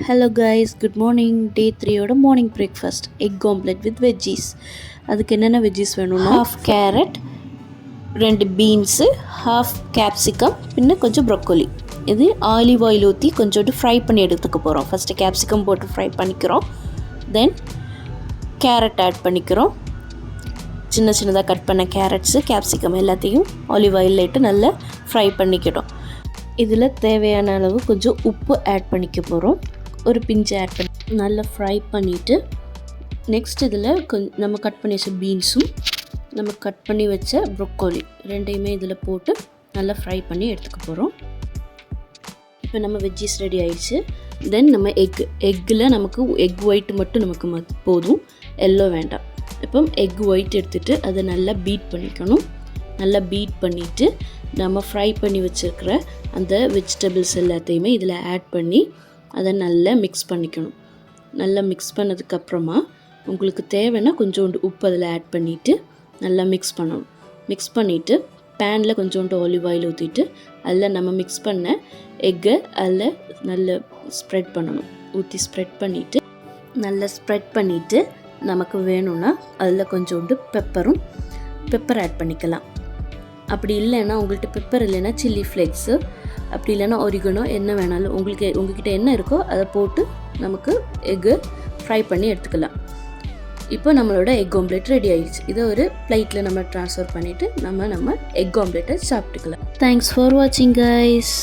Hello guys, good morning. Day 3 ஓட morning breakfast. Egg omelette with veggies. அதுக்கு என்னென்ன veggies வேணும்னா half carrot, 2 beans, half capsicum, பின்ன கொஞ்சம் broccoli. இது ஆலிவ் ஆயில் ஊற்றி கொஞ்சோண்டு ஃப்ரை பண்ணி எடுத்துக்க போகிறோம். ஃபஸ்ட்டு கேப்சிகம் போட்டு ஃப்ரை பண்ணிக்கிறோம். தென் கேரட் ஆட் பண்ணிக்கிறோம். சின்ன சின்னதாக கட் பண்ண கேரட்ஸு கேப்சிகம் எல்லாத்தையும் ஆலிவ் ஆயிலில் இட்டு நல்லா ஃப்ரை பண்ணிக்கிட்டோம். இதில் தேவையான அளவு கொஞ்சம் உப்பு ஆட் பண்ணிக்க போகிறோம். ஒரு பிஞ்சு ஆட் பண்ணி நல்லா ஃப்ரை பண்ணிவிட்டு நெக்ஸ்ட் இதில் நம்ம கட் பண்ணி வச்ச பீன்ஸும் நம்ம கட் பண்ணி வச்ச ப்ரொக்கோலி ரெண்டையுமே இதில் போட்டு நல்லா ஃப்ரை பண்ணி எடுத்துக்க போகிறோம். இப்போ நம்ம வெஜ்ஜீஸ் ரெடி ஆயிடுச்சு. தென் நம்ம எக்கில் நமக்கு எக் ஒயிட் மட்டும் நமக்கு போதும், எல்லோ வேண்டாம். இப்போ எக் ஒயிட் எடுத்துகிட்டு அதை நல்லா பீட் பண்ணிக்கணும். நல்லா பீட் பண்ணிவிட்டு நம்ம ஃப்ரை பண்ணி வச்சுருக்கிற அந்த வெஜிடபிள்ஸ் எல்லாத்தையுமே இதில் ஆட் பண்ணி அதை நல்லா மிக்ஸ் பண்ணிக்கணும். நல்லா மிக்ஸ் பண்ணதுக்கப்புறமா உங்களுக்கு தேவைன்னா கொஞ்சோண்டு உப்பு அதில் ஆட் பண்ணிவிட்டு நல்லா மிக்ஸ் பண்ணணும். மிக்ஸ் பண்ணிவிட்டு பேனில் கொஞ்சோண்டு ஆலிவ் ஆயில் ஊற்றிட்டு அதில் நம்ம மிக்ஸ் பண்ண எக்கை அதில் நல்லா ஸ்ப்ரெட் பண்ணணும். ஊற்றி ஸ்ப்ரெட் பண்ணிவிட்டு நல்லா ஸ்ப்ரெட் பண்ணிவிட்டு நமக்கு வேணும்னா அதில் கொஞ்சோண்டு பெப்பர் ஆட் பண்ணிக்கலாம். அப்படி இல்லைன்னா உங்கள்கிட்ட பெப்பர் இல்லைன்னா சில்லி ஃப்ளேக்ஸு, அப்படி இல்லைன்னா ஒரிகனோ, என்ன வேணாலும் உங்கள்கிட்ட என்ன இருக்கோ அதை போட்டு நமக்கு எக்கு ஃப்ரை பண்ணி எடுத்துக்கலாம். இப்போ நம்மளோட எக் ஆம்லேட் ரெடி ஆகிடுச்சு. இதை ஒரு பிளேட்டில் நம்ம ட்ரான்ஸ்ஃபர் பண்ணிவிட்டு நம்ம எக் ஆம்லேட்டை சாப்பிட்டுக்கலாம். தேங்க்ஸ் ஃபார் வாட்சிங் கைஸ்.